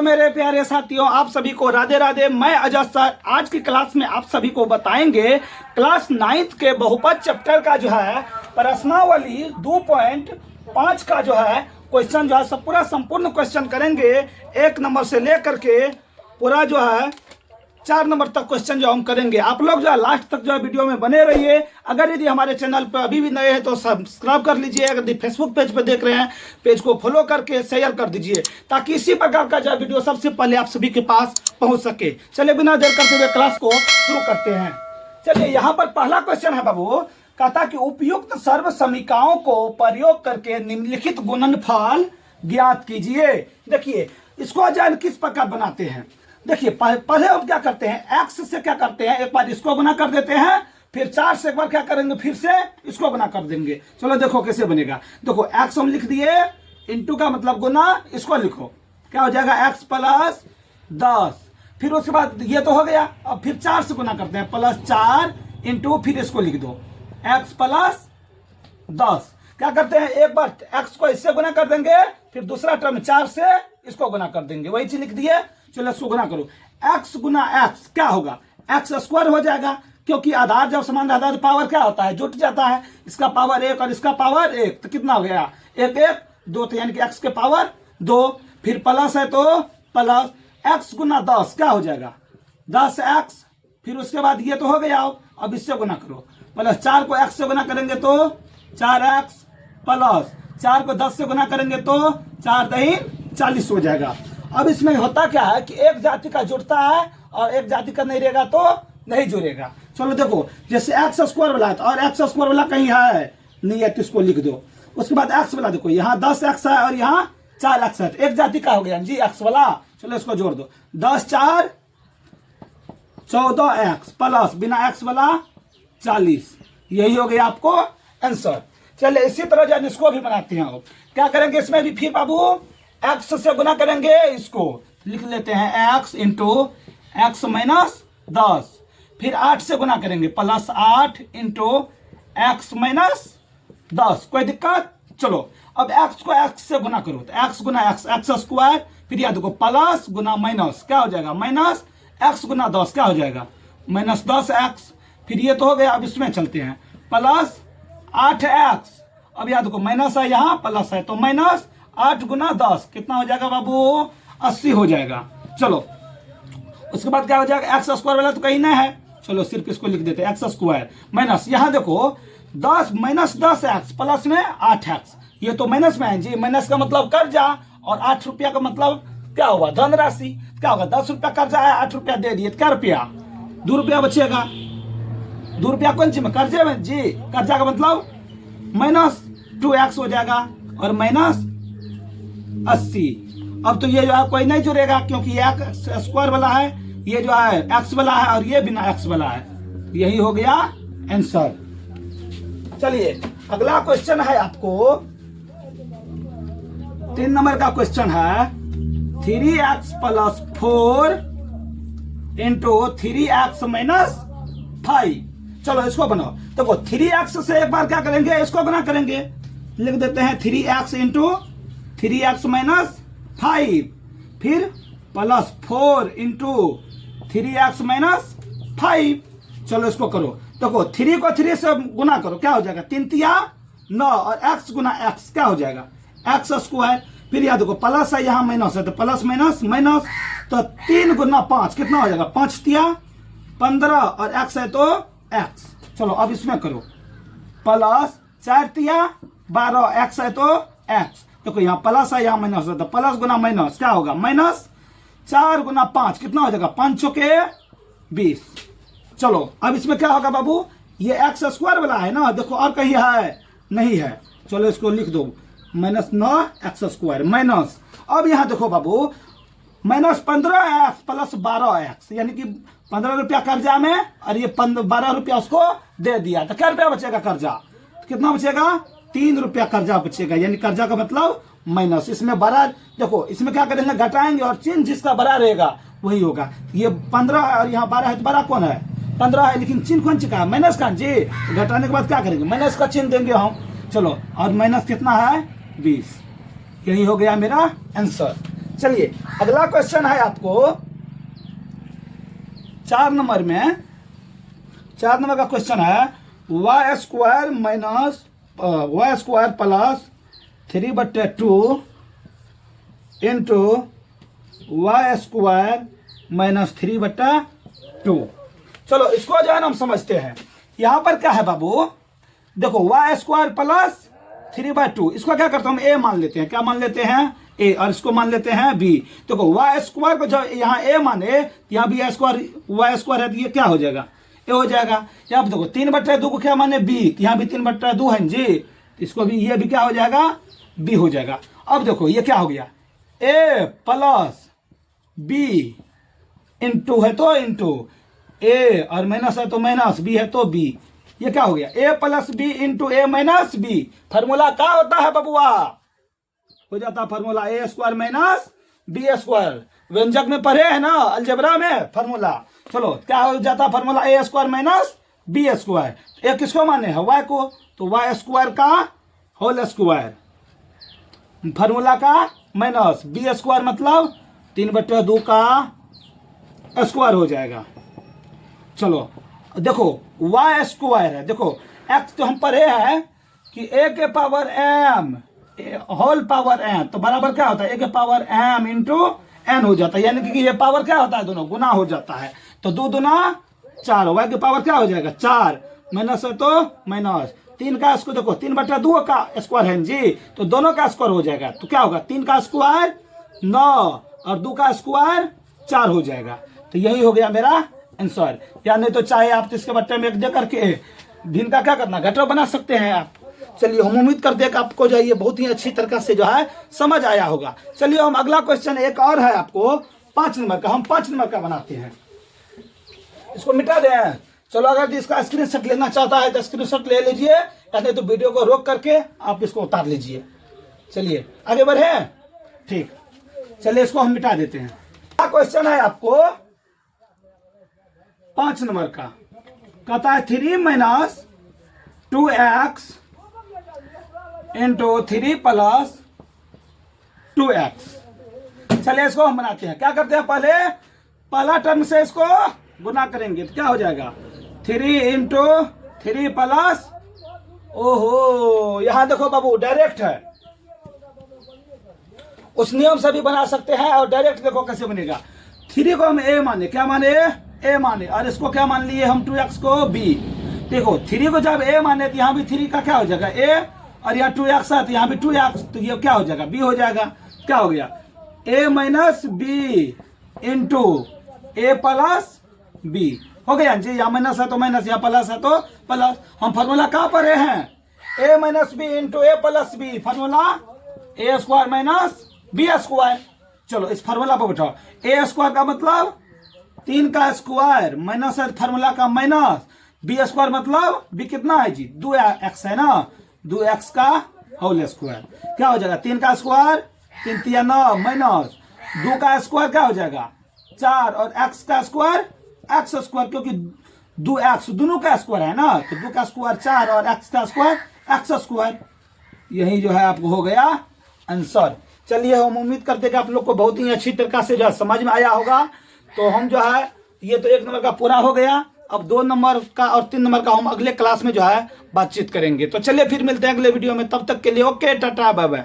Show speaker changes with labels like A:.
A: Hello मेरे प्यारे साथियों, आप सभी को राधे राधे। मैं अजय सर आज की क्लास में आप सभी को बताएंगे क्लास 9th के बहुपद चैप्टर का जो है प्रश्नावली 2.5 का जो है क्वेश्चन जो है सब पूरा संपूर्ण क्वेश्चन करेंगे। 1 नंबर से लेकर के पूरा जो है 4 नंबर तक क्वेश्चन जो हम करेंगे। आप लोग जो है लास्ट तक जो है वीडियो में बने रहिए। अगर यदि हमारे चैनल पर अभी भी नए हैं तो सब्सक्राइब कर लीजिए। अगर यदि फेसबुक पेज पर देख रहे हैं पेज को फॉलो करके शेयर कर दीजिए ताकि इसी प्रकार का जो वीडियो सबसे पहले आप सभी के पास पहुंच सके। चलिए बिना देर करते हुए क्लास को शुरू करते हैं। चलिए यहाँ पर पहला क्वेश्चन है बाबू, कहता कि उपयुक्त सर्व समीकरणों को प्रयोग करके निम्नलिखित गुणनफल ज्ञात कीजिए। देखिए इसको जो किस प्रकार बनाते हैं। देखिए पहले हम क्या करते हैं, x से क्या करते हैं, एक बार इसको गुना कर देते हैं, फिर 4 से एक बार क्या करेंगे, फिर से इसको गुना कर देंगे। चलो देखो कैसे बनेगा। देखो x हम लिख दिए, इंटू का मतलब गुना, इसको लिखो क्या हो जाएगा x प्लस 10। फिर उसके बाद ये तो हो गया, अब फिर 4 से गुना करते हैं, प्लस 4 इंटू फिर इसको लिख दो x प्लस 10। क्या करते हैं, एक बार x को इससे गुना कर देंगे, फिर दूसरा टर्म 4 से इसको गुना कर देंगे, वही चीज लिख दिए। चलो इसको गुना करो, x गुना x क्या होगा, x स्क्वायर हो जाएगा, क्योंकि आधार जब समान आधार पावर क्या होता है, जुट जाता है। इसका पावर 1 और इसका पावर 1 तो कितना हो गया, 1 1 2, तो यानी कि x के पावर 2। फिर प्लस है तो प्लस x गुना 10 क्या हो जाएगा, 10x। फिर उसके बाद ये तो हो गया, अब इससे गुना करो, प्लस 4 को x से गुना करेंगे तो 4x, प्लस 4 को 10 से गुना करेंगे तो 4 दही 40 हो जाएगा। अब इसमें होता क्या है कि एक जाति का जुड़ता है और एक जाति का नहीं रहेगा तो नहीं जुड़ेगा। चलो देखो जैसे एक्स स्क्वायर वाला है और एक्स स्क्वायर वाला कहीं है नहीं है तो इसको लिख दो। उसके बाद एक्स वाला देखो यहाँ 10x है और यहाँ 4x है, तो एक जाति का हो गया जी एक्स वाला। चलो इसको जोड़ दो, 10 4 14x प्लस बिना एक्स वाला 40, यही हो गया आपको आंसर। चलिए इसी तरह जो इसको भी बनाते हैं। क्या करेंगे इसमें भी, फिर बाबू x से गुना करेंगे, इसको लिख लेते हैं x इंटू एक्स माइनस 10। फिर 8 से गुना करेंगे, प्लस 8 इंटू एक्स माइनस 10। कोई दिक्कत। चलो अब x को x से गुना करो तो x गुना x स्क्वायर, फिर याद देखो प्लस गुना माइनस क्या हो जाएगा, माइनस x गुना 10 क्या हो जाएगा, माइनस 10x। फिर ये तो हो गया, अब इसमें चलते हैं, प्लस 8x। अब याद देखो माइनस है यहाँ प्लस है तो माइनस 8 गुना 10 कितना हो जाएगा बाबू, 80 हो जाएगा। चलो उसके बाद क्या हो जाएगा, एक्स स्क्वायर वाला तो कहीं नहीं है, चलो सिर्फ इसको लिख देते हैं एक्स स्क्वायर माइनस, यहाँ देखो 10 माइनस 10x प्लस में 8x, ये तो माइनस में है जी। माइनस का मतलब कर्जा और 8 रुपया का मतलब क्या हुआ, धनराशि। क्या होगा, 10 रुपया कर्जा है, 8 रुपया दे दिए, क्या रुपया, 2 रुपया बचेगा। 2 रुपया कौन चीज में, कर्जे में जी। कर्जा का मतलब माइनस 2x हो जाएगा और माइनस 80। अब तो ये जो है कोई नहीं जुड़ेगा क्योंकि ये स्क्वायर वाला है, ये जो है x वाला है और ये बिना x वाला है, यही हो गया आंसर। चलिए अगला क्वेश्चन है आपको 3 नंबर का क्वेश्चन है, 3x plus 4 into 3x minus 5। चलो इसको बनाओ। देखो 3x से एक बार क्या करेंगे, इसको गुना करेंगे, लिख देते हैं 3x इंटू 3x माइनस 5, फिर प्लस 4 इंटू 3x माइनस 5। चलो इसको करो, देखो 3 को 3 से गुना करो क्या हो जाएगा, 3 तिया 9 और x गुना x क्या हो जाएगा, x स्क्वायर। फिर याद देखो प्लस है यहाँ माइनस है तो प्लस माइनस माइनस, तो 3 गुना 5 कितना हो जाएगा, 5 तिया 15 और x है तो x। चलो अब इसमें करो, प्लस 4 तिया 12 x है तो x। देखो यहाँ प्लस है यहाँ माइनस है तो प्लस गुना माइनस क्या होगा, माइनस 4 गुना 5 कितना हो जाएगा, 5 के 20। चलो अब इसमें क्या होगा बाबू, ये एक्स स्क्वायर वाला है ना, देखो और कहीं है नहीं है, चलो इसको लिख दो माइनस 9 एक्स स्क्वायर माइनस। अब यहाँ देखो बाबू माइनस 15x प्लस 12x, यानी कि 15 रुपया कर्जा में और ये 12 रुपया उसको दे दिया, तो क्या रुपया बचेगा कर्जा, कितना बचेगा, 3 रुपया कर्जा बचेगा, यानी कर्जा का मतलब माइनस। इसमें बड़ा देखो, इसमें क्या करेंगे, घटाएंगे और चिन्ह जिसका बड़ा रहेगा वही होगा। ये 15 है और यहाँ 12 है तो बड़ा कौन है, 15 है, लेकिन चिन्ह कौन सी का है, माइनस का जी। घटाने के बाद क्या करेंगे, माइनस का चिन्ह देंगे हम। चलो और माइनस कितना है, 20, यही हो गया मेरा आंसर। चलिए अगला क्वेश्चन है आपको 4 नंबर में। 4 नंबर का क्वेश्चन है Y square minus Y square plus 3/2 into Y square minus 3/2। चलो इसको जो है ना हम समझते हैं। यहाँ पर क्या है बाबू, देखो वाई स्क्वायर प्लस 3/2, इसको क्या करते हैं हम ए मान लेते हैं। क्या मान लेते हैं? ए, और इसको मान लेते हैं बी। देखो वाई स्क्वायर को जब यहाँ ए माने, यहाँ भी वाई स्क्वायर है तो ये क्या हो जाएगा? ए हो जाएगा। यहाँ देखो 3/2 को क्या माने? बी, यहाँ भी 3/2 है जी, इसको भी ये भी क्या हो जाएगा? बी हो जाएगा। अब देखो ये क्या हो गया? ए प्लस बी इंटू है तो इंटू ए, और माइनस है तो माइनस, बी है तो बी। ये क्या हो गया? ए प्लस बी इंटू ए माइनस बी। फार्मूला क्या होता है बबुआ? हो जाता है formula A square minus B square. व्यंजक में पढ़े हैं ना अलजेब्रा में फार्मूला। चलो क्या हो जाता है formula? A square minus B square. ए किसको माने है? वाई को, तो वाई स्क्वायर का होल स्क्वायर, फार्मूला का माइनस बी स्क्वायर मतलब 3/2 का स्क्वायर हो जाएगा। चलो देखो वाई स्क्वायर है, देखो एक्स तो हम पढ़े हैं कि ए के power M whole power N, तो बराबर क्या होता है? ए के पावर एम इंटू एन हो जाता है, यानी कि ये पावर क्या होता है? दोनों गुना हो जाता है। तो 2 दूना 4, वाई के पावर क्या हो जाएगा? 4, माइनस है तो माइनस 3 का स्क्वायर, देखो 3/2 का स्क्वायर है जी, तो दोनों का स्क्वायर हो जाएगा। तो क्या होगा? 3 का स्क्वायर 9 और 2 का स्क्वायर 4 हो जाएगा। तो यही हो गया मेरा आंसर। या नहीं तो चाहे आप इसके बट्टे में 1 दे करके भिन्न का क्या करना, घटा बना सकते हैं आप। चलिए हम उम्मीद करते हैं कि आपको जो है ये बहुत ही अच्छी तरीके से जो है समझ आया होगा। चलिए हम अगला क्वेश्चन एक और है आपको 5 नंबर का, हम 5 नंबर का बनाते हैं। इसको मिटा दें। चलो अगर इसका स्क्रीनशॉट लेना चाहता है तो स्क्रीनशॉट ले लीजिए, या नहीं तो वीडियो को रोक करके आप इसको उतार लीजिए। चलिए आगे बढ़े। ठीक, चलिए इसको हम मिटा देते हैं। क्वेश्चन है आपको 5 नंबर का, कहता है 3 - 2x इंटू 3 + 2x। चलिए इसको हम बनाते हैं। क्या करते हैं? पहला टर्म से इसको गुना करेंगे तो क्या हो जाएगा? 3 × 3 + ओहो, यहां देखो बाबू डायरेक्ट है, उस नियम से भी बना सकते हैं। और डायरेक्ट देखो कैसे बनेगा। 3 को हम ए माने, क्या माने? ए माने, और इसको क्या मान लिए हम? 2x को बी। देखो 3 को जब ए माने तो यहाँ भी 3 का क्या हो जाएगा? ए, और यहाँ 2x है तो यहाँ भी 2x, तो ये क्या हो जाएगा? बी हो जाएगा। क्या हो गया? a - b into A plus B हो गया जी। यहाँ माइनस है तो माइनस, यहाँ प्लस है तो प्लस। हम फार्मूला कहाँ पर हैं? a - b into A plus B, formula A square minus B square. चलो इस फार्मूला पर बैठाओ। ए स्क्वायर का मतलब 3 का स्क्वायर माइनस है फार्मूला का माइनस, बी स्क्वायर मतलब बी कितना है जी? 2x है ना, 2x का होल स्क्वायर। क्या हो जाएगा? 3 का स्क्वायर 3 × 9 माइनस 2 का स्क्वायर क्या हो जाएगा? 4, और x का स्क्वायर x स्क्वायर, क्योंकि 2x दोनों का स्क्वायर है ना, तो 2 का स्क्वायर 4 और x का स्क्वायर x स्क्वायर। यही जो है आपको हो गया आंसर। चलिए हम उम्मीद करते हैं कि आप लोग को बहुत ही अच्छी तरीके से जो है समझ में आया होगा। तो हम जो है ये तो 1 नंबर का पूरा हो गया। अब 2 नंबर का और 3 नंबर का हम अगले क्लास में जो है बातचीत करेंगे। तो चलिए फिर मिलते हैं अगले वीडियो में, तब तक के लिए ओके, टाटा बाय बाय।